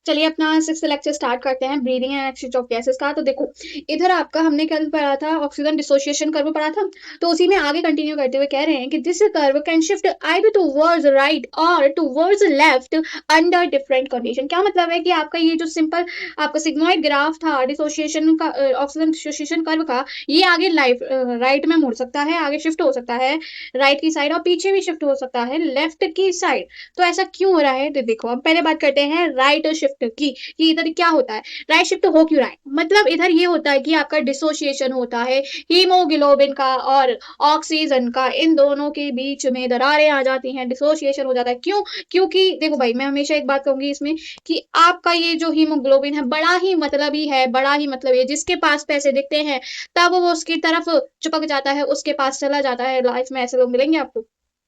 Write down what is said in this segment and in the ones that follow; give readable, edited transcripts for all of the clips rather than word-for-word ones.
चलिए अपना 6th lecture start करते हैं, breathing and exchange of gases का। तो देखो, इधर आपका हमने क्या पढ़ा था, ऑक्सीजन डिसोसिएशन कर्व पढ़ा था। तो उसी में आगे कंटिन्यू करते हुए कह रहे हैं कि this curve can shift either towards right और towards left under different condition. क्या मतलब है कि आपका ये जो सिंपल आपका सिग्मॉइड ग्राफ था डिसोसिएशन का, ऑक्सीजन डिसोसिएशन कर्व का, ये आगे राइट में मुड़ सकता है, आगे शिफ्ट हो सकता है राइट की साइड, और पीछे भी शिफ्ट हो सकता है लेफ्ट की साइड। तो ऐसा क्यों हो रहा है, तो देखो हम पहले बात करते हैं राइट शिफ्ट की, कि इधर क्या होता है, राइट शिफ्ट हो क्यों रहा है। मतलब इधर ये होता है कि आपका डिसोसिएशन होता है हीमोग्लोबिन का और ऑक्सीजन का, इन दोनों के बीच में दरारें आ जाती हैं, डिसोसिएशन हो जाता है। क्यों? क्योंकि देखो भाई, मैं हमेशा एक बात कहूंगी इसमें कि आपका ये जो हीमोग्लोबिन है बड़ा ही मतलबी है, बड़ा ही मतलब है, जिसके पास पैसे दिखते हैं तब वो उसकी तरफ चिपक जाता है, उसके पास चला जाता है। लाइफ में ऐसे लोग मिलेंगे आपको,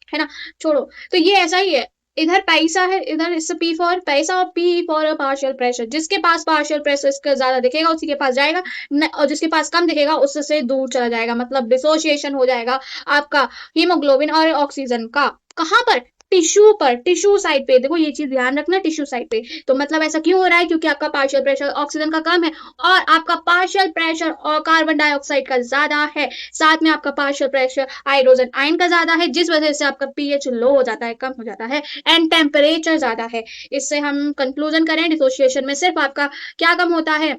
है ना। छोड़ो, तो ये ऐसा ही है। इधर पैसा है, इधर इस पी फॉर पैसा और पी फॉर पार्शियल प्रेशर। जिसके पास पार्शियल प्रेशर इसका ज्यादा दिखेगा उसी के पास जाएगा, और जिसके पास कम दिखेगा उससे दूर चला जाएगा। मतलब डिसोसिएशन हो जाएगा आपका हीमोग्लोबिन और ऑक्सीजन का। कहाँ पर? टिश्यू पर, टिश्यू साइड पे। देखो ये चीज ध्यान रखना, टिश्यू साइड पे। तो मतलब ऐसा क्यों हो रहा है, क्योंकि आपका पार्शियल प्रेशर ऑक्सीजन का कम है और आपका पार्शियल प्रेशर और कार्बन डाइऑक्साइड का ज्यादा है। साथ में आपका पार्शियल प्रेशर हाइड्रोजन आयन का ज्यादा है, जिस वजह से आपका पीएच लो हो जाता है, कम हो जाता है, एंड टेम्परेचर ज्यादा है। इससे हम कंक्लूजन करें, डिसोसिएशन में सिर्फ आपका क्या कम होता है,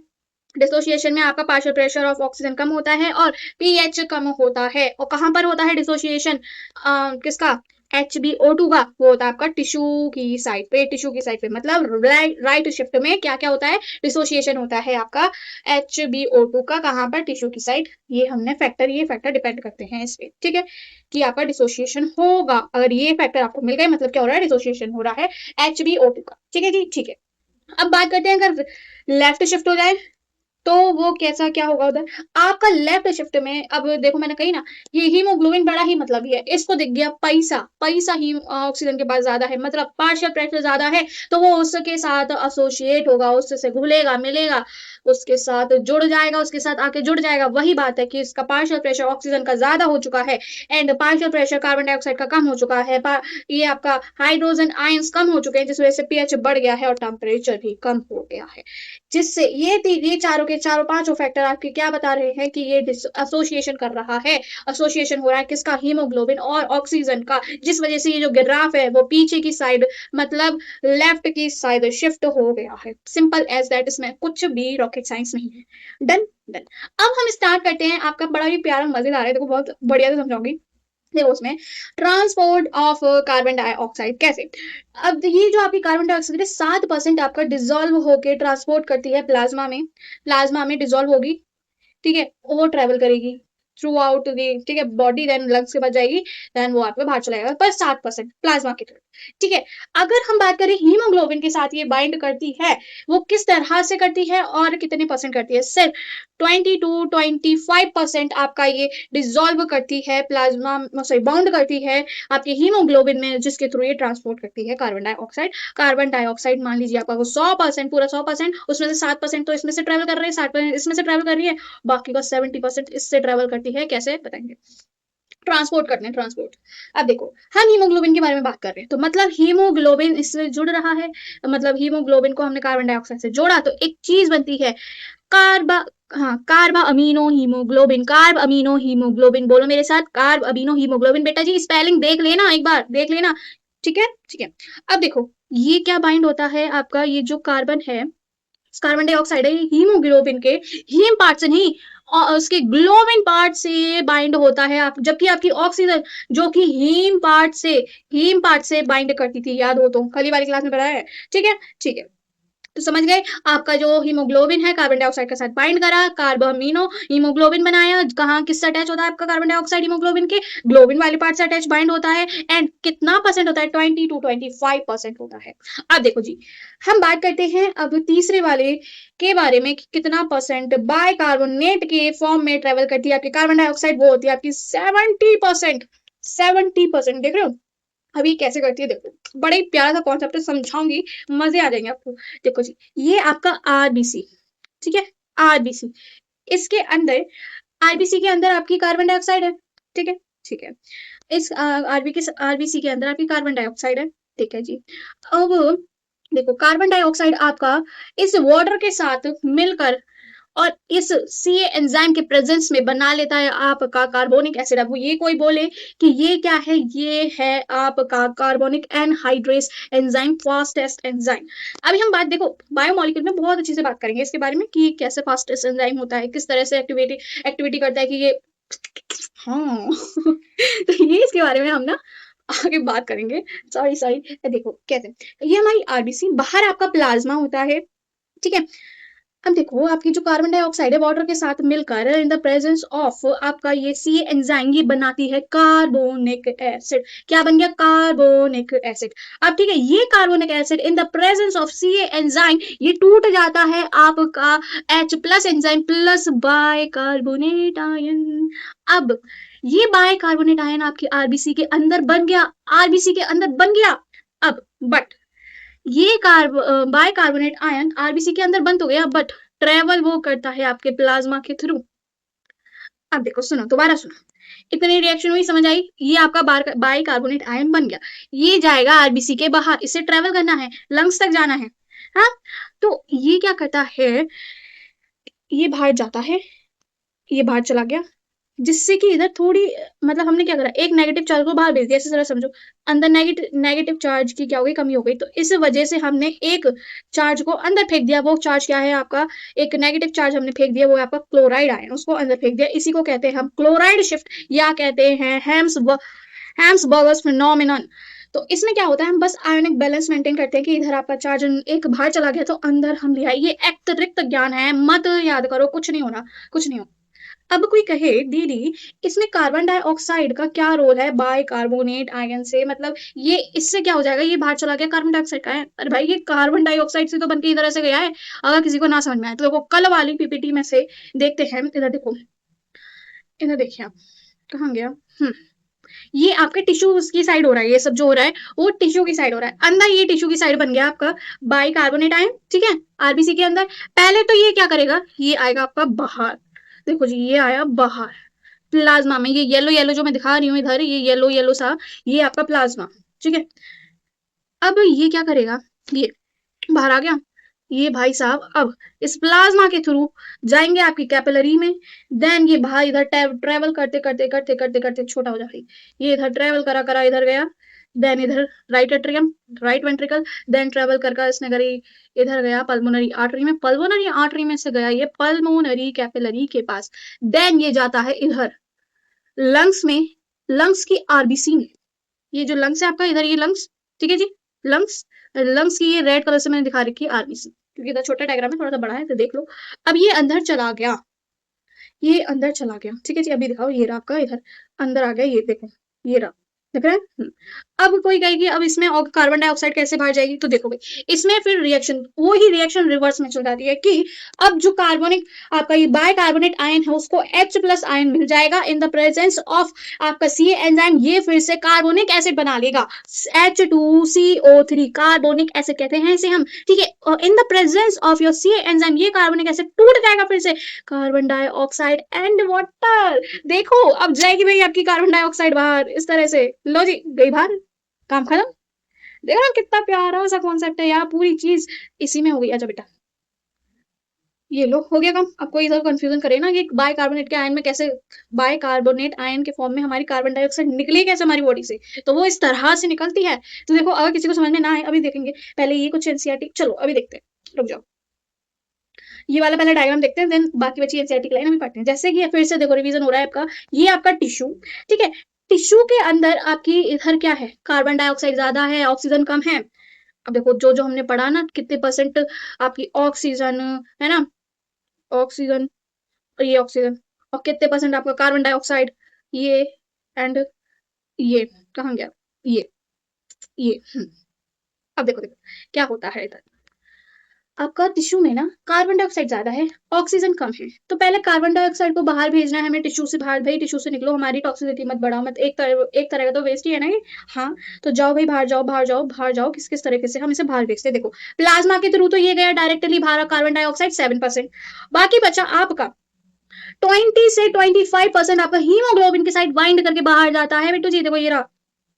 डिसोसिएशन में आपका पार्शियल प्रेशर ऑफ ऑक्सीजन कम होता है और पीएच कम होता है। और कहाँ पर होता है डिसोसिएशन, किसका, HbO2 का, वो होता है आपका टिश्यू की साइड पे, टिश्यू की साइड पे। मतलब राइट शिफ्ट में क्या क्या होता है, डिसोसिएशन होता है आपका HbO2 का। कहाँ पर? टिश्यू की साइड। ये फैक्टर डिपेंड करते हैं इस पे, ठीक है, कि आपका डिसोसिएशन होगा। अगर ये फैक्टर आपको मिल गए, मतलब क्या हो रहा है, डिसोसिएशन हो रहा है HbO2 का। ठीक है जी, ठीक है। अब बात करते हैं, अगर लेफ्ट शिफ्ट हो जाए तो वो कैसा क्या होगा उधर। आपका लेफ्ट शिफ्ट में, अब देखो मैंने कही ना, ये हीमोग्लोबिन बड़ा ही मतलब ही है। इसको दिख गया पैसा, पैसा ही ऑक्सीजन के पास ज्यादा है, मतलब पार्शियल प्रेशर ज्यादा है, तो वो उसके साथ एसोसिएट होगा, उससे घुलेगा मिलेगा, उसके साथ जुड़ जाएगा, उसके साथ आके जुड़ जाएगा। वही बात है कि इसका पार्शियल प्रेशर ऑक्सीजन का ज्यादा हो चुका है and partial pressure carbon dioxide का कम हो चुका है। ये आपका हाइड्रोजन आयंस कम हो चुके हैं, जिस वजह से पीएच बढ़ गया है और टेम्परेचर भी कम हो गया है। जिससे ये चारों के चारों पांचों फैक्टर आपके क्या बता रहे हैं कि ये एसोसिएशन कर रहा है। एसोसिएशन हो रहा है किसका, हीमोग्लोबिन और ऑक्सीजन का, जिस वजह से ये जो ग्राफ है वो पीछे की साइड, मतलब लेफ्ट की साइड शिफ्ट हो गया है। सिंपल एज दैट, इसमें कुछ भी रॉकेट साइंस नहीं है। Done done. अब हम स्टार्ट करते हैं, आपका बड़ा ही प्यारा मजेदार है, देखो बहुत बढ़िया से समझाऊंगी। देखो उसमें ट्रांसपोर्ट ऑफ कार्बन डाइऑक्साइड कैसे। अब ये जो आपकी कार्बन डाइऑक्साइड है 7% आपका डिजोल्व होके ट्रांसपोर्ट करती है प्लाज्मा में, प्लाज्मा में डिजोल्व होगी, ठीक है, वो ट्रेवल करेगी थ्रू आउट दी, ठीक है, बॉडी, देन लंग्स के पास जाएगी, देन वो आपके बाहर चला जाएगा, पर 7% प्लाज्मा की तरफ। ठीक है। अगर हम बात करें हीमोग्लोबिन के साथ ये बाइंड करती है, वो किस तरह से करती है और कितने परसेंट करती है, सिर्फ 20 to 25% आपका ये डिजोल्व करती है प्लाज्मा, सॉरी बाउंड करती है आपके हीमोग्लोबिन में, जिसके थ्रू ये ट्रांसपोर्ट करती है कार्बन डाइऑक्साइड। कार्बन डाइऑक्साइड मान लीजिए आपका वो 100%, पूरा 100%, उसमें से 7% तो इसमें से ट्रेवल कर रहे हैं, 7% इसमें से ट्रेवल कर रही है, बाकी का 70% इससे ट्रेवल करती है। कैसे बताएंगे, ट्रांसपोर्ट करते हैं, ट्रांसपोर्ट। अब देखो, हम हीमोग्लोबिन के बारे में बात कर रहे हैं, तो मतलब हीमोग्लोबिन इससे जुड़ रहा है, मतलब हीमोग्लोबिन को हमने कार्बन डाइऑक्साइड से जोड़ा तो एक चीज बनती है, कार्बा, हाँ, carbamino haemoglobin. Carbamino haemoglobin, बोलो मेरे साथ, कार्ब अमीनो हीमोग्लोबिन। बेटा जी स्पेलिंग देख लेना, एक बार देख लेना, ठीक है, ठीक है। अब देखो ये क्या बाइंड होता है आपका, ये जो कार्बन है, कार्बन डाइऑक्साइड है, हीमोग्लोबिन के हीम पार्ट से नहीं, और उसके ग्लोबिन पार्ट से बाइंड होता है। आप जबकि आपकी ऑक्सीजन जो कि हीम पार्ट से बाइंड करती थी, याद हो तो, कल वाली क्लास में पढ़ाया है, ठीक है, ठीक है। तो समझ गए, आपका जो हीमोग्लोबिन है कार्बन डाइऑक्साइड के साथ बाइंड करा, कार्बोअमीनो हीमोग्लोबिन बनाया। कहाँ किससे अटैच होता है आपका कार्बन डाइऑक्साइड हीमोग्लोबिन के, ग्लोबिन वाले पार्ट से अटैच बाइंड होता है, एंड कितना परसेंट होता है, 20 to 25% होता है। अब देखो जी, हम बात करते हैं अब तीसरे वाले के बारे में कि कितना परसेंट बाय कार्बोनेट के फॉर्म में ट्रेवल करती है आपकी कार्बन डाइऑक्साइड, वो होती है आपकी 70%। 70%, देख रहे हो अभी कैसे करती है, देखो बड़ा ही प्यारा सा कॉन्सेप्ट समझाऊंगी, मजे आ जाएंगे आपको। देखो जी, ये आपका आरबीसी, ठीक है, आरबीसी, इसके अंदर, आरबीसी के अंदर आपकी कार्बन डाइऑक्साइड है, ठीक है, ठीक है। इस आरबीसी के अंदर आपकी कार्बन डाइऑक्साइड है, ठीक है जी। अब देखो कार्बन डाइऑक्साइड आपका इस वाटर के साथ मिलकर और इस सी एंजाइम के प्रेजेंस में बना लेता है आपका कार्बोनिक एसिड। अब ये कोई बोले कि ये क्या है, ये है आपका carbonic anhydrase enzyme, fastest enzyme. अभी हम बात देखो बायोमोलिक्यूल में बहुत अच्छी से बात करेंगे इसके बारे में कि कैसे फास्टेस्ट एंजाइम होता है, किस तरह से एक्टिविटी करता है कि ये हाँ तो ये इसके बारे में हम ना आगे बात करेंगे। सॉरी सॉरी, देखो कैसे ये हमारी आरबीसी, बाहर आपका प्लाज्मा होता है, ठीक है। अब देखो आपकी जो कार्बन डाइऑक्साइड है वाटर के साथ मिलकर इन द प्रेजेंस ऑफ आपका ये सी एंजाइम ये बनाती है कार्बोनिक एसिड। क्या बन गया? Carbonic acid. अब ठीक है, ये carbonic acid in the presence of C enzyme ये टूट जाता है आपका H plus enzyme plus bicarbonate ion. अब ये बाय कार्बोनेट आयन आपकी आरबीसी के अंदर बन गया, आरबीसी के अंदर बन गया। अब बट ये बाय कार्बोनेट आयन आरबीसी के अंदर बंद हो गया, बट ट्रेवल वो करता है आपके प्लाज्मा के थ्रू। अब देखो सुनो, दोबारा सुनो, इतनी रिएक्शन हुई, समझ आई? ये आपका बाय कार्बोनेट आयन बन गया, ये जाएगा आरबीसी के बाहर, इसे ट्रेवल करना है, लंग्स तक जाना है। हाँ, तो ये क्या करता है, ये बाहर जाता है, ये बाहर चला गया, जिससे कि इधर थोड़ी मतलब हमने क्या करा, एक नेगेटिव चार्ज को बाहर भेज दिया, ऐसे जरा समझो। अंदर नेगेटिव चार्ज की क्या हो गई, कमी हो गई, तो इस वजह से हमने एक चार्ज को अंदर फेंक दिया। वो चार्ज क्या है आपका, एक नेगेटिव चार्ज हमने फेंक दिया, वो आपका क्लोराइड आयन, उसको अंदर फेंक दिया। इसी को कहते हैं हम क्लोराइड शिफ्ट, या कहते हैं हैम्सबर्गर्स फिनोमेनन। तो इसमें क्या होता है, हम बस आयनिक बैलेंस मेंटेन करते हैं कि इधर आपका चार्ज एक बाहर चला गया तो अंदर हम ले आए। ये अतिरिक्त ज्ञान है, मत याद करो, कुछ नहीं होना, कुछ नहीं हो। अब कोई कहे दीदी इसमें कार्बन डाइऑक्साइड का क्या रोल है बाय कार्बोनेट आयन से, मतलब ये इससे क्या हो जाएगा, ये बाहर चला गया, कार्बन डाइऑक्साइड का है। अरे भाई ये कार्बन डाइऑक्साइड से तो बनके इधर से गया है। अगर किसी को ना समझ में आए तो देखो कल वाली पीपीटी में से देखते हैं, इधर देखो, इधर देखिए आप, कहाँ गया, ये आपके टिश्यू की साइड हो रहा है, ये सब जो हो रहा है वो टिश्यू की साइड हो रहा है। अंदर ये टिश्यू की साइड बन गया आपका बाई कार्बोनेट आयन, ठीक है, आरबीसी के अंदर। पहले तो ये क्या करेगा, ये आएगा आपका बाहर, देखो जी ये आया बाहर प्लाज्मा में, ये येलो येलो जो मैं दिखा रही हूँ इधर, ये येलो येलो सा, ये आपका प्लाज्मा, ठीक है। अब ये क्या करेगा, ये बाहर आ गया, ये भाई साहब अब इस प्लाज्मा के थ्रू जाएंगे आपकी कैपिलरी में, देन ये भाई इधर ट्रेवल करते करते करते करते करते छोटा हो जाएगा, ये इधर ट्रेवल करा करा इधर गया, देन इधर right atrium, right ventricle, then travel कर इसने करी इधर गया पल्मोनरी आर्टरी में, पल्मोनरी आर्टरी में से गया ये पल्मोनरी कैपिलरी के पास, देन ये जाता है इधर लंग्स में, लंग्स की आरबीसी में, ये जो लंग्स है आपका इधर, ये लंग्स, ठीक है जी, लंग्स, लंग्स की ये रेड कलर से मैंने दिखा रखी है आरबीसी, क्योंकि इधर छोटा डायग्राम है, थोड़ा सा बड़ा है तो देख लो। अब ये अंदर चला गया, ये अंदर चला गया, ठीक है जी, अभी दिखाओ, ये रहा आपका इधर अंदर आ गया, ये देखो, ये रहा, देख रहे हैं। अब कोई कहेगी अब इसमें कार्बन डाइऑक्साइड कैसे बाहर जाएगी, तो देखो भाई इसमें फिर रिएक्शन, वो ही रिएक्शन रिवर्स में चल जाती है कि अब जो कार्बोनिक आपका ये बाय कार्बोनेट आयन है उसको H प्लस आयन मिल जाएगा इन द प्रेजेंस ऑफ आपका सी एंजाइम, ये फिर से कार्बोनिक एसिड बना लेगा, H2CO3 कार्बोनिक एसिड कहते हैं इसे हम, ठीक है। In the presence of your C enzyme ये कार्बोनिक एसिड टूट जाएगा फिर से कार्बन डाइऑक्साइड एंड वाटर, देखो अब जाएगी भाई आपकी कार्बन डाइऑक्साइड बाहर इस तरह से, लो जी गई बाहर, काम खत्म। देखो ना कितना प्यारा सा कॉन्सेप्ट है यार, पूरी चीज इसी में हो गई। अच्छा बेटा ये लो हो गया काम। अब कोई इधर कंफ्यूजन करे ना कि बाय कार्बोनेट के आयन में कैसे, बाय कार्बोनेट आयन के फॉर्म में हमारी कार्बन डाइऑक्साइड निकली कैसे हमारी बॉडी से, तो वो इस तरह से निकलती है। तो देखो अगर किसी को समझ में ना आए अभी देखेंगे, पहले ये कुछ एनसीईआरटी, चलो अभी देखते हैं, रुक जाओ, ये वाला पहले डायग्राम देखते हैं, देन बाकी बची एनसीईआरटी की लाइन हम पढ़ते हैं। जैसे कि फिर से देखो रिवीजन हो रहा है आपका, ये आपका टिश्यू, ठीक है, टिश्यू के अंदर आपकी इधर क्या है, कार्बन डाइऑक्साइड ज्यादा है, ऑक्सीजन कम है। अब देखो जो जो हमने पढ़ा ना, कितने परसेंट आपकी ऑक्सीजन है ना, ऑक्सीजन, और ये ऑक्सीजन, और कितने परसेंट आपका कार्बन डाइऑक्साइड, ये एंड ये कहाँ गया, ये अब देखो देखो क्या होता है इधर, आपका टिश्यू में ना कार्बन डाइऑक्साइड ज्यादा है, ऑक्सीजन कम है, तो पहले कार्बन डाइऑक्साइड को बाहर भेजना है हमें टिश्यू से बाहर, भाई टिश्यू से निकलो, हमारी टॉक्सिसिटी मत बढ़ाओ, मत एक तरह का तो वेस्ट ही है ना ये, हाँ तो जाओ भाई बाहर जाओ, बाहर जाओ, बाहर जाओ, किस किस तरीके से हम इसे बाहर भेजते, देखो प्लाज्मा के थ्रू तो ये गया डायरेक्टली बाहर कार्बन डाइऑक्साइड 7%, बाकी बचा आपका 20 से 25% आपका हीमोग्लोबिन के साथ बाइंड करके बाहर जाता है बेटू जी, देखो ये रहा,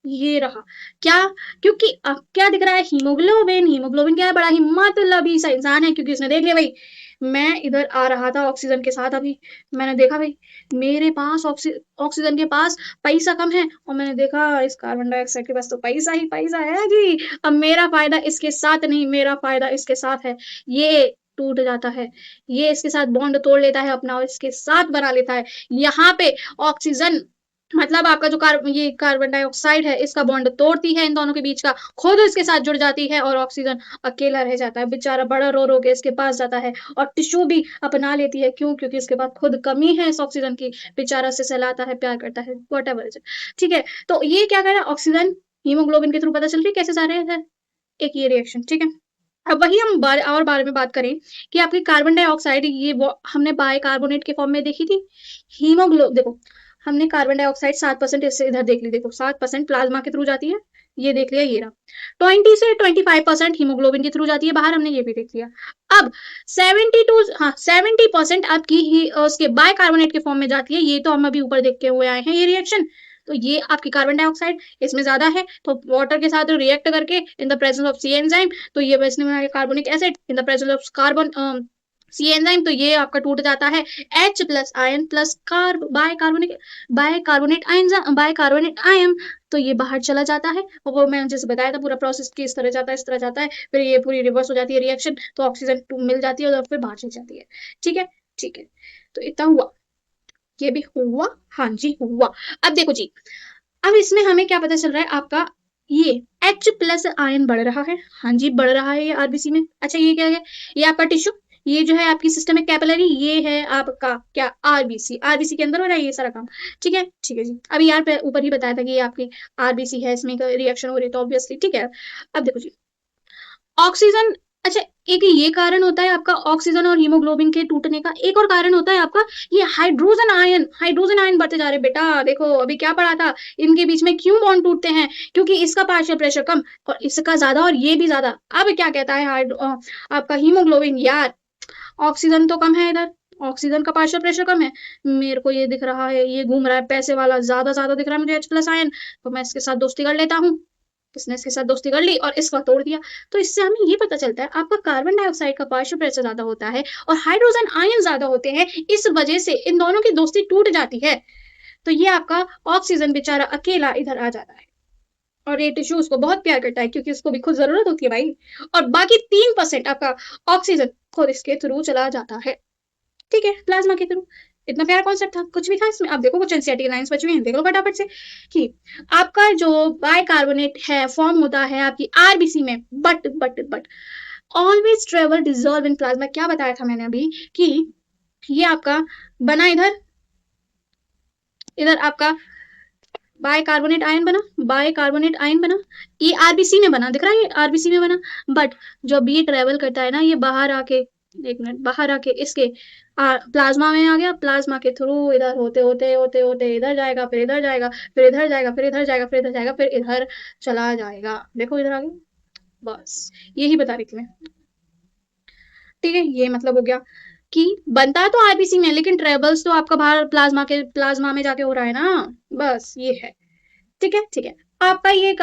ये रहा क्या, क्योंकि अब क्या दिख रहा है, हीमोग्लोबिन। हीमोग्लोबिन क्या है, बड़ा ही मतलबी सा इंसान है, क्योंकि उसने देख लिया भाई मैं इधर आ रहा था ऑक्सीजन के साथ, अभी मैंने देखा भाई मेरे पास ऑक्सीजन के पास पैसा कम है, और मैंने देखा इस कार्बन डाइऑक्साइड के पास तो पैसा ही पैसा है जी। अब मेरा फायदा इसके साथ नहीं, मेरा फायदा इसके साथ है। ये टूट जाता है, ये इसके साथ बॉन्ड तोड़ लेता है अपना और इसके साथ बना लेता है। यहाँ पे ऑक्सीजन मतलब आपका जो ये कार्बन डाइऑक्साइड है इसका बॉन्ड तोड़ती है इन दोनों के बीच का, खुद इसके साथ जुड़ जाती है, और ऑक्सीजन अकेला रह जाता है बेचारा, बड़ा रो रो के इसके पास जाता है और टिश्यू भी अपना लेती है। क्यों? क्योंकि इसके पास खुद कमी है इस ऑक्सीजन की, बेचारा से सहलाता है, प्यार करता है, वट एवर। ठीक है, तो ये क्या कर रहा है, ऑक्सीजन हीमोग्लोबिन के थ्रू पता चल रही है कैसे सारे है एक ये रिएक्शन। ठीक है, अब वही हम बारे में बात करें कि आपकी कार्बन डाइऑक्साइड ये हमने बाइकार्बोनेट के फॉर्म में देखी थी। देखो हमने कार्बन डाइऑक्साइड 7% इससे इधर देख ली, देखो 7% प्लाज्मा के थ्रू जाती है, ये देख लिया, ये रहा 20 से 25% हीमोग्लोबिन के थ्रू जाती है बाहर, हमने ये भी देख लिया। अब 70% आपकी ही उसके बाइकार्बोनेट के फॉर्म में जाती है, ये तो हम अभी ऊपर देख के हुए आए हैं ये रिएक्शन। तो ये आपकी कार्बन डाइऑक्साइड इसमें ज्यादा है, तो वाटर के साथ रिएक्ट करके in the presence of C enzyme, तो ये इसने बना carbonic acid in the presence of carbon C enzyme, तो ये आपका टूट जाता है H plus ion plus bicarbonate ion, तो ये बाहर चला जाता है। और वो मैंने जैसे बताया था पूरा प्रोसेस की इस तरह जाता है, इस तरह जाता है, फिर ये पूरी रिवर्स हो जाती है रिएक्शन, तो ऑक्सीजन मिल जाती है और फिर बाहर चली जाती है। ठीक है, ठीक है, तो इतना हुआ, ये भी हुआ, हाँ जी हुआ। अब देखो जी, अब इसमें हमें क्या पता चल रहा है, आपका ये H प्लस आयन बढ़ रहा है, हाँ जी बढ़ रहा है ये आरबीसी में। अच्छा ये क्या है, ये आपका टिश्यू, ये जो है आपकी सिस्टमिक कैपिलरी, ये है आपका क्या आरबीसी, आरबीसी के अंदर हो रहा है ये सारा काम। ठीक है, ठीक है जी, अभी यार ऊपर ही बताया था कि ये आपकी आरबीसी है, इसमें रिएक्शन हो रही है, तो ऑब्वियसली ठीक है। अब देखो जी, ऑक्सीजन, अच्छा एक ये कारण होता है आपका ऑक्सीजन और हीमोग्लोबिन के टूटने का, एक और कारण होता है आपका ये हाइड्रोजन आयन बढ़ते जा रहे बेटा। देखो अभी क्या पढ़ा था, इनके बीच में क्यों बॉन्ड टूटते हैं, क्योंकि इसका पार्शियल प्रेशर कम और इसका ज्यादा और ये भी ज्यादा। अब क्या कहता है आपका हीमोग्लोबिन, यार ऑक्सीजन तो कम है इधर, ऑक्सीजन का पार्शियल प्रेशर कम है, मेरे को ये दिख रहा है ये घूम रहा है पैसे वाला, ज्यादा ज्यादा दिख रहा है मुझे H प्लस आयन, तो मैं इसके साथ दोस्ती कर लेता हूँ। इसने इसके साथ दोस्ती कर ली और इसका तोड़ दिया। तो इससे हमें ये पता चलता है आपका कार्बन डाइऑक्साइड का पार्शियल प्रेशर ज्यादा होता है और हाइड्रोजन आयन ज्यादा होते हैं, इस वजह से इन दोनों की दोस्ती टूट जाती है। तो ये आपका ऑक्सीजन बेचारा अकेला इधर आ जाता है और ये टिश्यू उसको बहुत प्यार करता है, क्योंकि उसको भी खुद जरूरत होती है भाई। और बाकी 3% आपका ऑक्सीजन खुद इसके थ्रू चला जाता है। ठीक है, प्लाज्मा के थ्रू। इतना प्यारा कॉन्सेप्ट था, कुछ भी था इसमें। आप देखो कुछ एनसीईआरटी लाइंस बची हुई हैं, देख लो फटाफट से कि आपका जो बाइकार्बोनेट है फॉर्म होता है आपकी आरबीसी में, but always travel dissolve in plasma. क्या बताया था मैंने अभी कि ये आपका बना इधर, इधर आपका बाइकार्बोनेट आयन बना, ये आरबीसी में बना, दिख रहा है ये आरबीसी में बना, बट जब ये ट्रेवल करता है ना, ये बाहर आके, एक मिनट, बाहर आके इसके प्लाज्मा में आ गया, प्लाज्मा के थ्रू इधर होते होते होते होते इधर जाएगा, फिर इधर जाएगा, फिर इधर जाएगा, फिर इधर जाएगा, फिर इधर जाएगा, फिर इधर चला जाएगा। देखो इधर आ गया, बस यही बता रही थी मैं। ठीक है, ये मतलब हो गया कि बनता तो आरबीसी में, लेकिन ट्रेवल्स तो आपका बाहर प्लाज्मा में जाके हो रहा है ना, बस ये है। ठीक है, ठीक है, आपका ये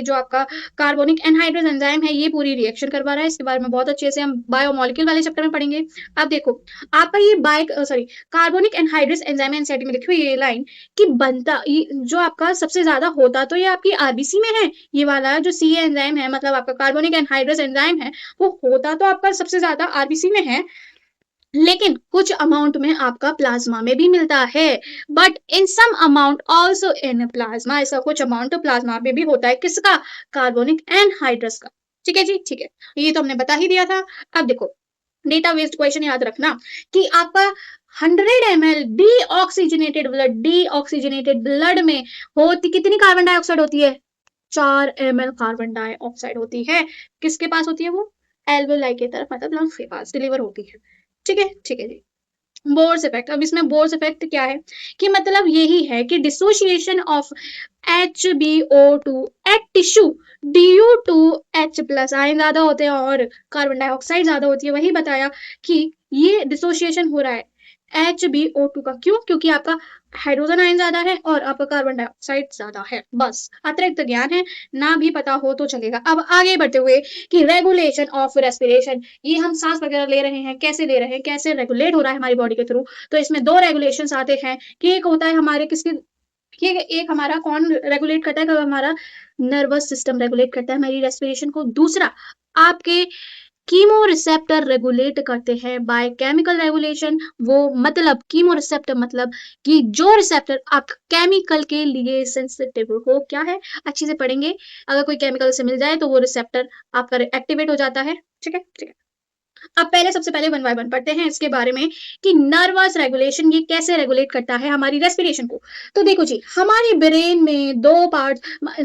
जो आपका कार्बोनिक एनहाइड्रेस एंजाइम है, ये पूरी रिएक्शन करवा रहा है, इसके बारे में बहुत अच्छे से हम बायोमोलिक्यूल वाले चैप्टर में पढ़ेंगे। अब देखो आपका ये कार्बोनिक एनहाइड्रेस एंजाइम एनसीईआरटी में लिखी हुई ये लाइन कि बनता ये जो आपका सबसे ज्यादा होता तो ये आपकी आरबीसी में है, ये वाला जो सी एंजाइम है, मतलब आपका कार्बोनिक एनहाइड्रेस एंजाइम है, वो होता तो आपका सबसे ज्यादा आरबीसी में है, लेकिन कुछ अमाउंट में आपका प्लाज्मा में भी मिलता है, but in some amount also in plasma, ऐसा कुछ अमाउंट प्लाज्मा में भी होता है, किसका, कार्बोनिक एनहाइड्रेस का। ठीक है जी, ठीक है, ये तो हमने बता ही दिया था। अब देखो डेटा वेस्ट क्वेश्चन याद रखना कि आपका 100 ml डीऑक्सीजनेटेड ब्लड में होती कितनी कार्बन डाइऑक्साइड होती है, 4 ml कार्बन डाइऑक्साइड होती है। किसके पास होती है वो, एल्वेओलाई की तरफ, मतलब लंग्स के पास डिलीवर होती है। ठीक है, ठीक है जी, बोर्स इफेक्ट। अब इसमें बोर्स इफेक्ट क्या है कि मतलब यही है कि dissociation of HBO2 at tissue due to H plus ion ज्यादा होते हैं और कार्बन डाइऑक्साइड ज्यादा होती है। वही बताया कि ये डिसोसिएशन हो रहा है HbO2 का। क्यों? क्योंकि आपका हाइड्रोजन आयन ज्यादा है और आपका कार्बन डाइऑक्साइड ज्यादा है। बस अतिरिक्त ज्ञान है, ना भी पता हो तो चलेगा। अब आगे बढ़ते हुए कि रेगुलेशन ऑफ रेस्पिरेशन, ये हम सांस वगैरह ले रहे हैं, कैसे ले रहे हैं, कैसे रेगुलेट हो रहा है हमारी बॉडी के थ्रू। तो इसमें दो रेगुलेशंस आते हैं कि एक होता है हमारे किसके, ठीक है, एक हमारा कौन रेगुलेट करता है, कब हमारा नर्वस सिस्टम रेगुलेट करता है हमारी रेस्पिरेशन को। दूसरा आपके कीमो रिसेप्टर रेगुलेट करते हैं बाय केमिकल रेगुलेशन। वो मतलब कीमो रिसेप्टर मतलब कि जो रिसेप्टर आप केमिकल के लिए सेंसिटिव हो, क्या है, अच्छे से पढ़ेंगे। अगर कोई केमिकल से मिल जाए तो वो रिसेप्टर आपका एक्टिवेट हो जाता है। ठीक है, ठीक है। अब पहले सबसे पहले 1 बाय 1 पढ़ते हैं इसके बारे में कि नर्वस रेगुलेशन ये कैसे रेगुलेट करता है हमारी रेस्पिरेशन को। तो देखो जी, हमारे ब्रेन में दो पार्ट,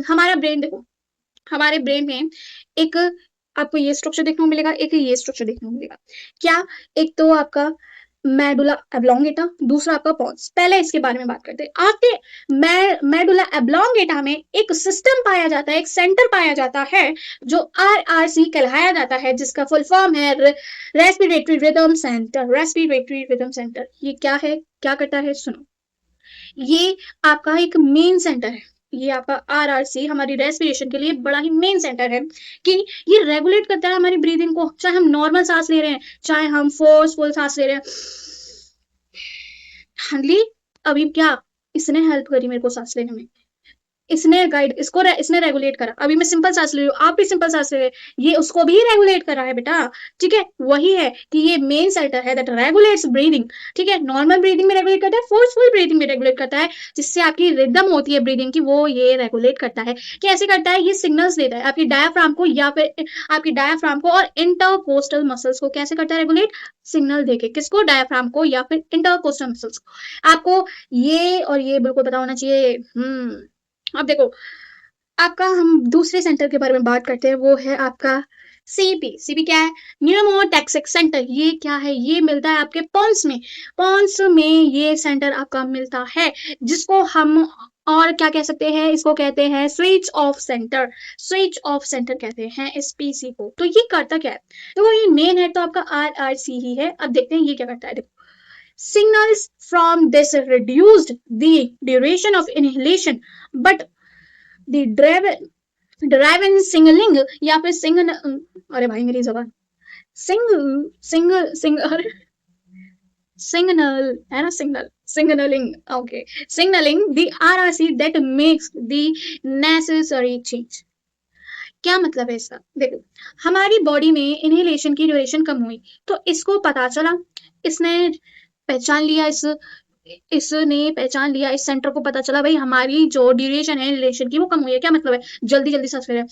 हमारा ब्रेन देखो, हमारे ब्रेन में एक आपको ये स्ट्रक्चर देखने को मिलेगा, एक ये स्ट्रक्चर देखने को मिलेगा। क्या? एक तो आपका मेडुला एब्लोंगेटा, दूसरा आपका पॉन्स। पहले इसके बारे में बात करते हैं। आपके मेडुला एब्लोंगेटा में एक सिस्टम पाया जाता है, एक सेंटर पाया जाता है जो RRC कहलाया जाता है, जिसका फुल फॉर्म है respiratory rhythm centre. Respiratory rhythm centre ये क्या है, क्या करता है, सुनो। ये आपका एक मेन सेंटर है। ये आपका RRC हमारी रेस्पिरेशन के लिए बड़ा ही मेन सेंटर है कि ये रेगुलेट करता है हमारी ब्रीदिंग को। चाहे हम नॉर्मल सांस ले रहे हैं, चाहे हम फोर्सफुल सांस ले रहे हैं। हाँ जी, अभी क्या इसने हेल्प करी मेरे को सांस लेने में, इसने गाइड इसने रेगुलेट करा। अभी मैं सिंपल सांस ले रही हूँ, आप भी सिंपल सांस ले रहे हैं, ये उसको भी रेगुलेट कर रहा है बेटा। ठीक है, वही है कि ये मेन सेंटर है दैट रेगुलेट्स ब्रीदिंग। ठीक है, नॉर्मल ब्रीदिंग में रेगुलेट करता है, फोर्सफुल ब्रीदिंग में रेगुलेट करता है, जिससे आपकी रिदम होती है ब्रीदिंग की, वो ये रेगुलेट करता है। कैसे करता है? ये सिग्नल्स देता है आपकी डायफ्राम को, या फिर आपकी डायफ्राम को और इंटरकोस्टल मसल्स को। कैसे करता है रेगुलेट? सिग्नल देके। किसको? डायफ्राम को या फिर इंटरकोस्टल मसल्स को। आपको ये और ये बिल्कुल पता होना चाहिए। अब देखो, आपका हम दूसरे सेंटर के बारे में बात करते हैं, वो है आपका CP। CP क्या है? Pneumotaxic centre. ये क्या है? ये मिलता है आपके पॉन्स में। पॉन्स में ये सेंटर आपका मिलता है, जिसको हम और क्या कह सकते हैं, इसको कहते हैं switch off centre. Switch off centre कहते हैं इस PC को। तो ये करता क्या है? तो ये मेन है तो आपका RRC ही है। अब देखते हैं ये क्या करता है। देखो, signals from this reduced the duration of inhalation, but the driven signaling या फिर अरे भाई मेरी जबान, सिंग सिंग सिंग अरे सिग्नल है ना, signaling, okay, signaling the RRC that makes the necessary change। क्या मतलब है इसका? देखो, हमारी बॉडी में इनहेलेशन की ड्यूरेशन कम हुई, तो इसको पता चला, इसने पहचान लिया, इसने पहचान लिया, इस सेंटर को पता चला भाई हमारी जो ड्यूरेशन है इनहेलेशन की वो कम हुई है। क्या मतलब है? जल्दी जल्दी सांस ले रहे हैं,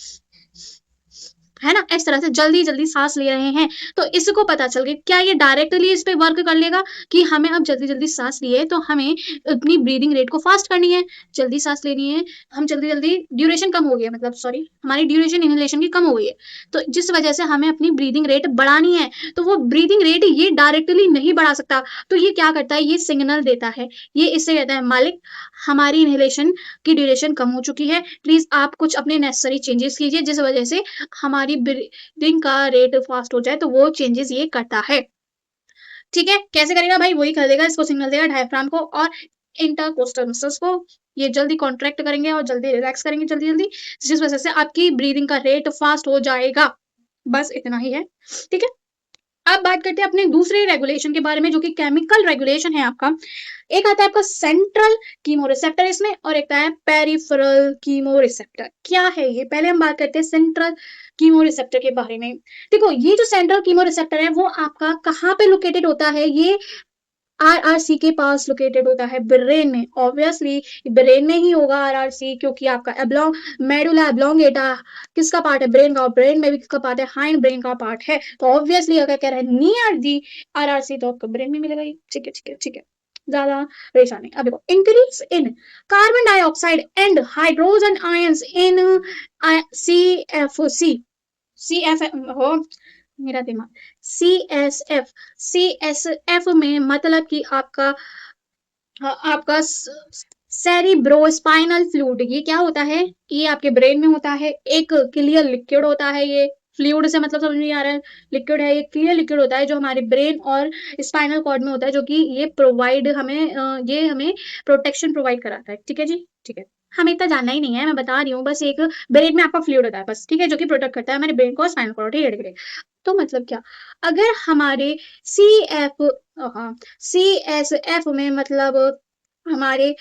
है ना, इस तरह से जल्दी जल्दी सांस ले रहे हैं, तो इसको पता चल गया। क्या ये डायरेक्टली इस पे वर्क कर लेगा कि हमें अब जल्दी जल्दी सांस लिए तो हमें अपनी ब्रीदिंग रेट को फास्ट करनी है, जल्दी सांस लेनी है, हम जल्दी जल्दी ड्यूरेशन कम हो गई है, मतलब सॉरी हमारी ड्यूरेशन इनहेलेशन की कम हो गई है, तो जिस वजह से हमें अपनी ब्रीदिंग रेट बढ़ानी है। तो वो ब्रीदिंग रेट ये डायरेक्टली नहीं बढ़ा सकता, तो ये क्या करता है? ये सिग्नल देता है, ये इससे कहता है मालिक हमारी इनहेलेशन की ड्यूरेशन कम हो चुकी है, प्लीज आप कुछ अपने नेसेसरी चेंजेस कीजिए, जिस वजह से हमारी ब्रीदिंग का रेट फास्ट हो जाए। तो वो चेंजेस ये करता है। ठीक है, कैसे करेगा भाई? वही कर देगा, इसको सिग्नल देगा डायफ्राम को और इंटरकोस्टल मसल्स को, ये जल्दी कॉन्ट्रैक्ट करेंगे और जल्दी रिलैक्स करेंगे जल्दी जल्दी, जिस वजह से आपकी ब्रीदिंग का रेट फास्ट हो जाएगा। बस इतना ही है। ठीक है, अब बात करते हैं अपने दूसरे रेगुलेशन के बारे में, जो कि केमिकल रेगुलेशन है आपका। एक आता है आपका सेंट्रल कीमो रिसेप्टर इसमें, और एक आता है पेरिफेरल कीमो रिसेप्टर। क्या है ये? पहले हम बात करते हैं सेंट्रल कीमो रिसेप्टर के बारे में। देखो, ये जो सेंट्रल कीमो रिसेप्टर है वो आपका कहाँ पे लोकेटेड होता है? ये RRC के पास लोकेटेड होता है, ब्रेन में। ऑब्वियसली ब्रेन में ही होगा RRC, क्योंकि आपका मेडुला एब्लोंगेटा किसका पार्ट है? ब्रेन का। और ब्रेन में भी किसका पार्ट है? हाइंड ब्रेन का पार्ट है। तो ऑब्वियसली अगर कह रहे हैं नियर दी RRC, तो आपको ब्रेन में मिलेगा ही। ठीक है, ठीक है, ठीक है, ज्यादा परेशान नहीं। अब देखो, increase in carbon dioxide and hydrogen ions in CFC। हो मेरा दिमाग, CSF में मतलब कि आपका सेरिब्रोस्पाइनल फ्लूइड। ये क्या होता है? ये आपके ब्रेन में होता है, एक क्लियर लिक्विड होता है ये, फ्लूइड से मतलब समझ में आ रहा है, लिक्विड है, ये क्लियर लिक्विड होता है जो हमारे ब्रेन और स्पाइनल कॉर्ड में होता है, जो कि ये हमें प्रोटेक्शन प्रोवाइड कराता है। ठीक है जी, ठीक है। हमें इतना जानना ही नहीं है, मैं बता रही हूँ बस। एक ब्रेन में आपका फ्लूइड होता है बस, ठीक है, जो कि प्रोटेक्ट करता है हमारे ब्रेन को और स्पाइनल कॉर्ड। ठीक है। तो मतलब क्या, अगर हमारे सी एफ हाँ सी एस एफ में मतलब हमारे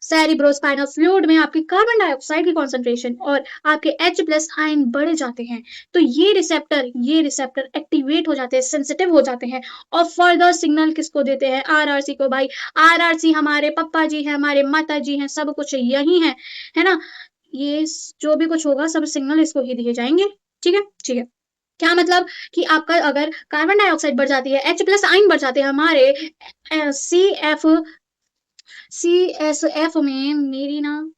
सेरिब्रोस्पाइनल फ्लूइड में आपके कार्बन डाइऑक्साइड की कॉन्सेंट्रेशन और आपके H+ आयन बढ़ जाते हैं, तो ये रिसेप्टर एक्टिवेट हो जाते हैं, सेंसिटिव हो जाते हैं और फर्दर सिग्नल किसको देते हैं? आरआरसी को भाई। आरआरसी हमारे पप्पा जी हैं, हमारे माता जी हैं, सब कुछ यही है ना। ये जो भी कुछ होगा सब सिग्नल इसको ही दिए जाएंगे। ठीक है, ठीक है। क्या मतलब कि आपका अगर कार्बन डाइऑक्साइड बढ़ जाती है, H+ आयन बढ़ जाते हैं हमारे सी एस एफ में, मेरी ना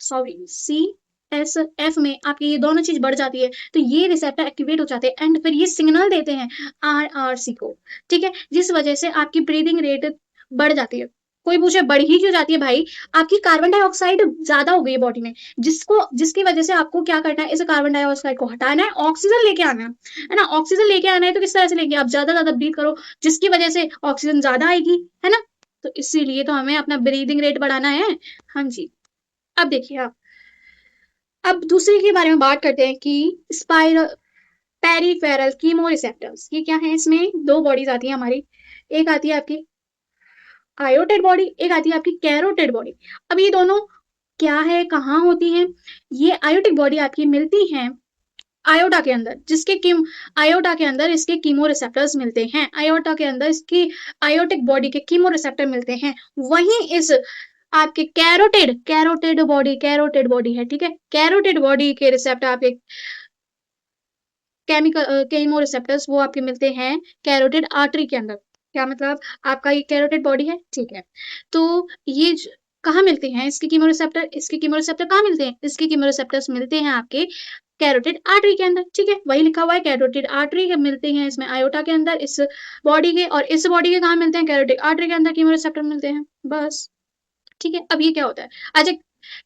सॉरी CSF में आपकी ये दोनों चीज बढ़ जाती है, तो ये रिसेप्टर एक्टिवेट हो जाते हैं एंड फिर ये सिग्नल देते हैं RRC को। ठीक है, जिस वजह से आपकी ब्रीदिंग रेट बढ़ जाती है। कोई पूछे बढ़ ही क्यों जाती है भाई? आपकी कार्बन डाइऑक्साइड ज्यादा हो गई है बॉडी में, जिसकी वजह से आपको क्या करना है? इस कार्बन डाइऑक्साइड को हटाना है, ऑक्सीजन लेके आना है ना। ऑक्सीजन लेके आना है तो किस तरह से लेंगे? आप ज्यादा ज्यादा ब्रीथ करो, जिसकी वजह से ऑक्सीजन ज्यादा आएगी, है ना। तो इसीलिए तो हमें अपना ब्रीदिंग रेट बढ़ाना है। हाँ जी। अब देखिए आप, अब दूसरे के बारे में बात करते हैं कि स्पाइरल पेरिफेरल कीमोरिसेप्टर्स। ये क्या है? इसमें दो बॉडीज आती है हमारी, एक आती है आपकी आयोटेड बॉडी, एक आती है आपकी कैरोटेड बॉडी। अब ये दोनों क्या है, कहाँ होती हैं? ये आयोटिक बॉडी आपकी मिलती हैं आयोटा के अंदर, आयोटा के अंदर इसके कीमो रिसेप्टर्स मिलते हैं। आयोटा के अंदर इसकी आयोटिक बॉडी के कीमो रिसेप्टर मिलते हैं। वहीं इस आपके कैरोटेड बॉडी है, ठीक है। कैरोटेड बॉडी के रिसेप्टर आपके कीमो रिसेप्टर्स वो आपके मिलते हैं कैरोटेड आर्टरी के अंदर। क्या मतलब? आपका ये कैरोटेड बॉडी है, ठीक है, तो ये कहाँ मिलते हैं इसके कीमो रिसेप्टर? इसके कीमो रिसेप्टर कहाँ मिलते हैं? इसके कीमो रिसेप्टर्स मिलते हैं आपके कैरोटिड आर्टरी के अंदर। ठीक है, वही लिखा हुआ है, कैरोटिड आर्टरी के मिलते हैं इसमें आयोटा के अंदर, इस बॉडी के। और इस बॉडी के कहाँ मिलते हैं? कैरोटिड आर्टरी के अंदर कीमो रिसेप्टर मिलते हैं, बस। ठीक है, अब ये क्या होता है? अच्छा,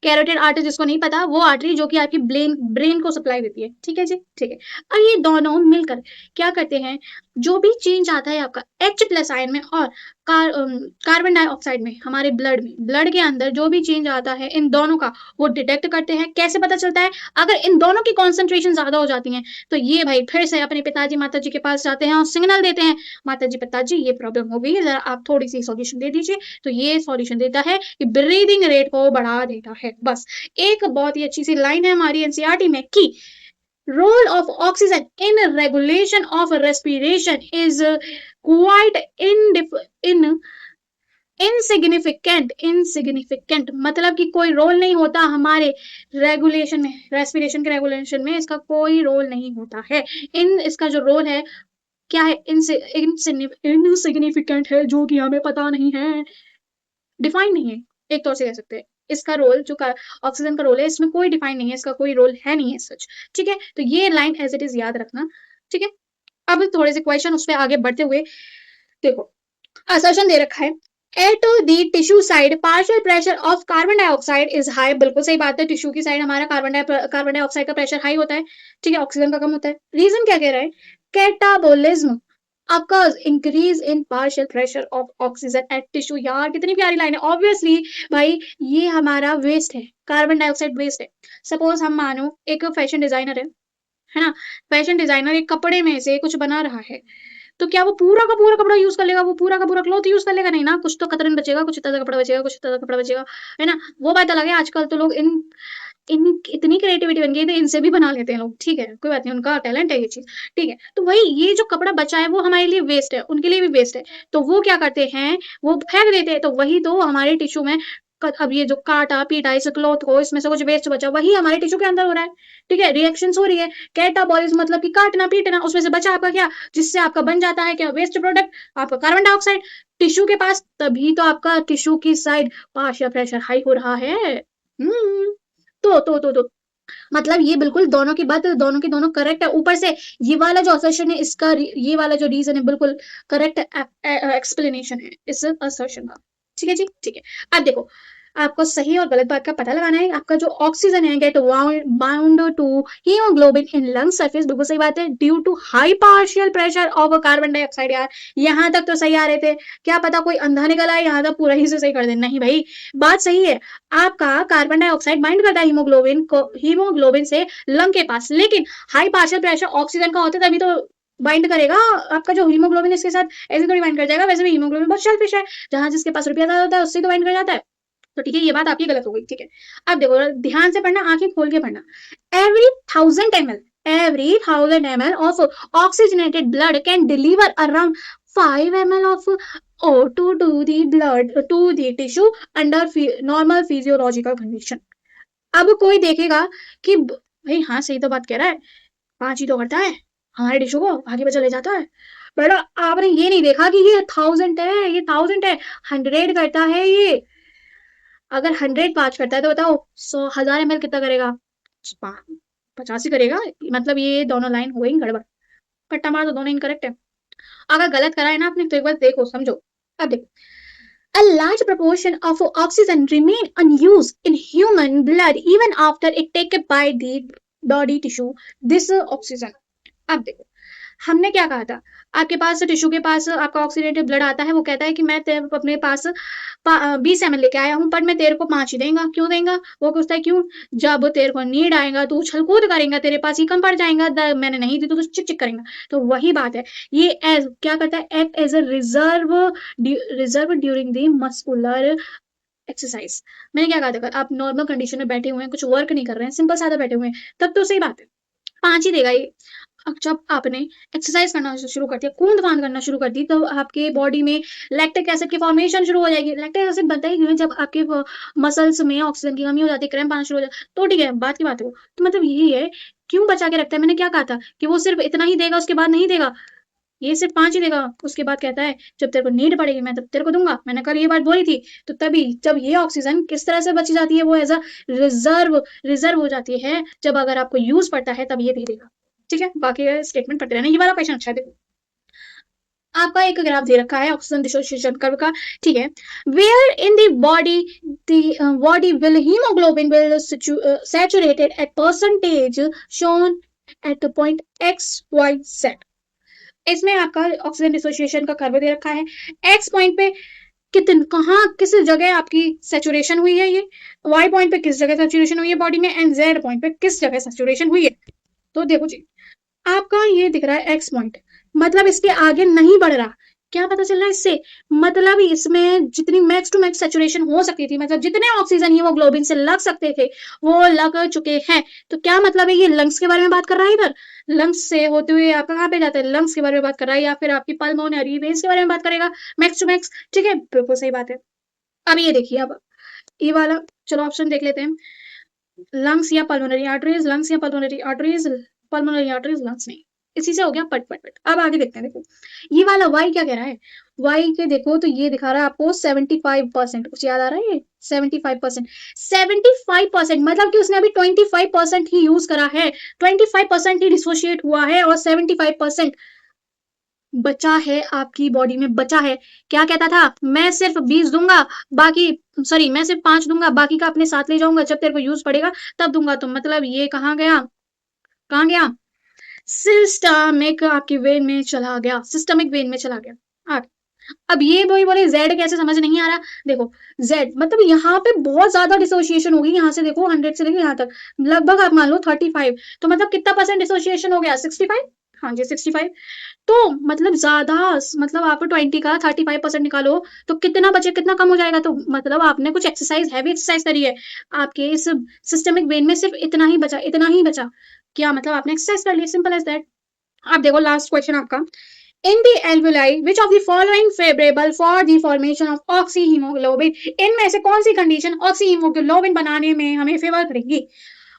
कैरोटिड आर्टरी जिसको नहीं पता, वो आर्टरी जो कि आपकी ब्रेन को सप्लाई देती है। ठीक है जी, ठीक है। अब ये दोनों मिलकर क्या करते हैं? जो भी चेंज आता है आपका H+ आयन में और कार्बन डाइऑक्साइड में, हमारे ब्लड के अंदर जो भी चेंज आता है इन दोनों का, वो डिटेक्ट करते हैं। कैसे पता चलता है? अगर इन दोनों की कॉन्सेंट्रेशन ज्यादा हो जाती है, तो ये भाई फिर से अपने पिताजी माताजी के पास जाते हैं और सिग्नल देते हैं, माताजी पिताजी ये प्रॉब्लम हो गई है, जरा आप थोड़ी सी सॉल्यूशन दे दीजिए। तो ये सॉल्यूशन देता है कि ब्रीदिंग रेट को बढ़ा देता है, बस। एक बहुत ही अच्छी सी लाइन है हमारी एनसीईआरटी में कि role of oxygen in regulation of respiration is quite insignificant, मतलब कि कोई रोल नहीं होता हमारे रेगुलेशन में, रेस्पिरेशन के रेगुलेशन में इसका कोई रोल नहीं होता है। इसका जो रोल है क्या है? इनसिग्निफिकेंट है, जो कि हमें पता नहीं है, डिफाइन नहीं है, एक तौर से कह सकते हैं। इसका रोल जो ऑक्सीजन का रोल है, इसमें कोई डिफाइन नहीं है, इसका कोई रोल है नहीं है सच। ठीक है, तो ये लाइन एज इट इज याद रखना। ठीक है, अब थोड़े से क्वेश्चन उस पर आगे बढ़ते हुए देखो, असर्शन दे रखा है at the tissue side partial pressure of carbon dioxide is high. बिल्कुल सही बात है, टिश्यू की साइड हमारा कार्बन डाइऑक्साइड का प्रेशर हाई होता है, ठीक है, ऑक्सीजन का कम होता है। रीजन क्या कह रहा है? Catabolism occurs increase in partial pressure of oxygen at tissue। यार कितनी प्यारी लाइन है। ऑब्वियसली भाई ये हमारा वेस्ट है, कार्बन डाइऑक्साइड वेस्ट है। सपोज हम मानो एक फैशन डिजाइनर है ना, फैशन डिजाइनर एक कपड़े में से कुछ बना रहा है, तो क्या वो पूरा का पूरा कपड़ा यूज कर लेगा? वो पूरा का पूरा क्लॉथ यूज कर लेगा? नहीं ना, कुछ तो कतरन बचेगा, कुछ इतना कपड़ा बचेगा, कुछ इतना कपड़ा बचेगा, है ना। वो बात अलग है, आजकल तो लोग इतनी क्रिएटिविटी बन गई है, इनसे भी बना लेते हैं लोग। ठीक है, कोई बात नहीं, उनका टैलेंट है ये चीज। ठीक है, तो वही ये जो कपड़ा बचा है वो हमारे लिए वेस्ट है, उनके लिए भी वेस्ट है, तो वो क्या करते हैं? वो फेंक देते हैं। तो वही तो हमारे टिश्यू में अब ये जो काटा पीटा इस क्लॉथ को, इसमें से कुछ वेस्ट बचा, वही हमारे टिश्यू के अंदर हो रहा है। ठीक है, रिएक्शंस हो रही है, कैटाबॉलिज्म मतलब कि काटना पीटना, उसमें से बचा आपका क्या, जिससे आपका बन जाता है क्या? वेस्ट प्रोडक्ट, आपका कार्बन डाइऑक्साइड टिश्यू के पास। तभी तो आपका टिश्यू की साइड पार्शियल प्रेशर हाई हो रहा है। तो मतलब ये बिल्कुल दोनों की बात दोनों की दोनों करेक्ट है। ऊपर से ये वाला जो असर्शन है, इसका ये वाला जो रीजन है बिल्कुल करेक्ट एक्सप्लेनेशन है इस असर्शन का। ठीक है जी, ठीक है। अब देखो आपको सही और गलत बात का पता लगाना है। आपका जो ऑक्सीजन है get bound to haemoglobin in lung surface, बिल्कुल सही बात है, due to high partial pressure of carbon dioxide. यार यहाँ तक तो सही आ रहे थे, क्या पता कोई अंधा निकल आए यहाँ तक पूरा ही से सही कर दे। नहीं भाई, बात सही है। आपका कार्बन डाइऑक्साइड बाइंड करता है हीमोग्लोबिन से लंग के पास, लेकिन हाई पार्शियल प्रेशर ऑक्सीजन का होता है तभी तो बाइंड करेगा। आपका जो हीमोग्लोबिन इसके साथ ऐसे थोड़ी बाइंड कर जाएगा। वैसे भी हीमोग्लोबिन बहुत शेल्फिश है, जहां जिसके पास रुपया ज्यादा होता है उससे तो बाइंड कर जाता है। तो ठीक है, ये बात आपकी गलत हो गई। ठीक है, अब देखो ध्यान से पढ़ना, आंखें खोल के पढ़ना। Every 1000 ml of oxygenated blood can deliver around 5 ml of O2 to the blood to the tissue under normal physiological condition। अब कोई देखेगा कि भाई हाँ सही तो बात कह रहा है, 5 ही तो करता है, हमारे टिश्यू को आगे बचा ले जाता है। बेटा आपने ये नहीं देखा कि ये 1000 है, ये 1000 है, 100 करता है ये। अगर 100 5 करता है तो बताओ 1000 ml कितना करेगा? 50 ही करेगा। मतलब ये दोनों लाइन हो गई गड़बड़, कट्टा मार तो दोनों इनकरेक्ट है। अगर गलत करा है ना आपने तो एक बार देखो समझो। अब देखो, a large proportion of oxygen remain unused in human blood even after it taken by the body tissue this oxygen। अब देखो हमने क्या कहा था, आपके पास टिश्यू के पास आपका ऑक्सीडेटेड ब्लड आता है, वो कहता है कि मैं तेरे को अपने पास 20 ml लेके आया हूँ, पर मैं तेरे को 5 ही देगा। क्यों देगा? वो पूछता है क्यों? जब तेरे को नीड आएगा तो उछल कूद करेगा, तेरे पास ही कम पड़ जाएगा, मैंने नहीं दी तो चिक चिक करेगा। तो वही बात है, ये एज क्या करता है, act as a reserve during the muscular exercise. मैंने क्या कहा था, आप नॉर्मल कंडीशन में बैठे हुए हैं, कुछ वर्क नहीं कर रहे हैं, सिंपल सादा बैठे हुए हैं, तब तो सही बात है 5 ही देगा ये। अब जब आपने एक्सरसाइज करना शुरू कर दिया, कूद फांद करना शुरू कर दी, तो आपके बॉडी में लैक्टिक एसिड की फॉर्मेशन शुरू हो जाएगी। लैक्टिक एसिड बनता ही क्यों है? जब आपके मसल्स में ऑक्सीजन की कमी हो जाती है, क्रैम्प आना शुरू हो जाता है, तो ठीक है बात की बात है वो। तो मतलब यही है, क्यों बचा के रखता है? मैंने क्या कहा था कि वो सिर्फ इतना ही देगा, उसके बाद नहीं देगा। ये सिर्फ 5 ही देगा, उसके बाद कहता है जब तेरे को नीड पड़ेगी मैं तब तेरे को दूंगा। मैंने कल ये बात बोली थी। तो तभी जब ये ऑक्सीजन किस तरह से बची जाती है, वो एज अ रिजर्व हो जाती है, जब अगर आपको यूज पड़ता है तब ये दे देगा। ठीक है, बाकी स्टेटमेंट पढ़ते रहना। ये वाला क्वेश्चन अच्छा है, देखो आपका एक ग्राफ दे रखा है ऑक्सीजन डिसोसिएशन कर्व का। ठीक है, where in the body will haemoglobin will saturated at percentage shown at point XYZ। इसमें आपका ऑक्सीजन डिसोसिएशन का कर्व दे रखा है। एक्स पॉइंट पे कहाँ किस जगह आपकी सैचुरेशन हुई है, ये वाई पॉइंट पे किस जगह सैचुरेशन हुई है बॉडी में, एंड जेड पॉइंट पे किस जगह सैचुरेशन हुई है। तो देखो जी, आपका ये दिख रहा है एक्स पॉइंट, मतलब इसके आगे नहीं बढ़ रहा। क्या पता चल रहा है इससे? मतलब इसमें जितनी मैक्स टू मैक्स सैचुरेशन हो सकती थी, मतलब जितने ऑक्सीजन हीमोग्लोबिन से लग सकते थे वो लग चुके हैं। तो क्या मतलब है, ये लंग्स के बारे में बात कर रहा है। इधर लंग्स से होते हुए आप कहाँ पे जाते हैं, लंग्स के बारे में बात कर रहा है, या फिर आपकी पल्मोनरी वेन्स के बारे में बात करेगा मैक्स टू मैक्स। ठीक है, बिल्कुल सही बात है। अब ये देखिए, अब ये वाला चलो ऑप्शन देख लेते हैं, लंग्स या पल्मोनरी आर्टरीज, लंग्स या pulmonary arteries, pulmonary arteries lungs नहीं, इसी से हो गया पट पट पट। अब आगे देखते हैं, देखो ये वाला वाई क्या कह रहा है। वाई के देखो तो ये दिखा रहा है आपको 75%, कुछ याद आ रहा है ये 75%। 75% मतलब कि उसने अभी 25% ही यूज करा है, 25% ही डिसोशिएट हुआ है, और 75% बचा है आपकी बॉडी में, बचा है। क्या कहता था, मैं सिर्फ 20 दूंगा, बाकी सॉरी मैं सिर्फ 5 दूंगा, बाकी का अपने साथ ले जाऊंगा, जब तेरे को यूज पड़ेगा तब दूंगा। तो मतलब ये कहाँ गया, कहाँ गया, सिस्टमिक आपकी वेन में चला गया, सिस्टमिक वेन में चला गया। अब ये बोले जेड कैसे, समझ नहीं आ रहा। देखो जेड मतलब यहाँ पे बहुत ज्यादा डिसोसिएशन होगी, यहाँ से देखो 100 से लेकर यहाँ तक लगभग आप मान लो 35, तो मतलब कितना परसेंट डिसोसिएशन हो गया, 65। हाँ जी 65। तो मतलब ज्यादा, मतलब आप 20 का 35% निकालो तो कितना बचे, कितना कम हो जाएगा। तो मतलब आपने कुछ एक्सरसाइज, हैवी एक्सरसाइज करी है, आपके इस सिस्टमिक वेन में सिर्फ इतना ही बचा, इतना ही बचा। क्या मतलब आपने एक्सरसाइज कर ली, सिंपल एज दैट। अब देखो लास्ट क्वेश्चन आपका, in the alveoli which of the following favorable for the formation of oxyhemoglobin, इनमें से कौन सी कंडीशन ऑक्सीहीमोग्लोबिन बनाने में हमें फेवर करेगी।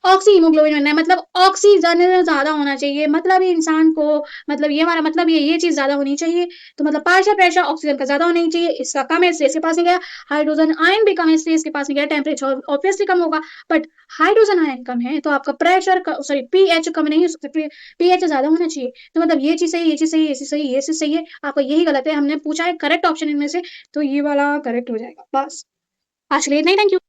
ऑक्सीहीमोग्लोबिन बनना है मतलब ऑक्सीजन ज्यादा होना चाहिए, मतलब इंसान को, मतलब ये हमारा मतलब ये चीज ज्यादा होनी चाहिए। तो मतलब पार्शियल प्रेशर ऑक्सीजन का ज्यादा होना ही चाहिए, इसका कम है इसलिए इसके पास नहीं गया। हाइड्रोजन आयन भी कम है इसलिए इसके पास नहीं गया। टेम्परेचर ऑब्वियसली कम होगा, बट हाइड्रोजन आयन कम है तो आपका प्रेशर सॉरी पीएच कम नहीं हो सकता, पीएच ज्यादा होना चाहिए। तो मतलब ये चीज सही, ये चीज सही, ये चीज सही, ये चीज सही है, आपका यही गलत है। हमने पूछा है करेक्ट ऑप्शन इनमें से, तो ये वाला करेक्ट हो जाएगा। बस आज के लिए इतना ही, थैंक यू।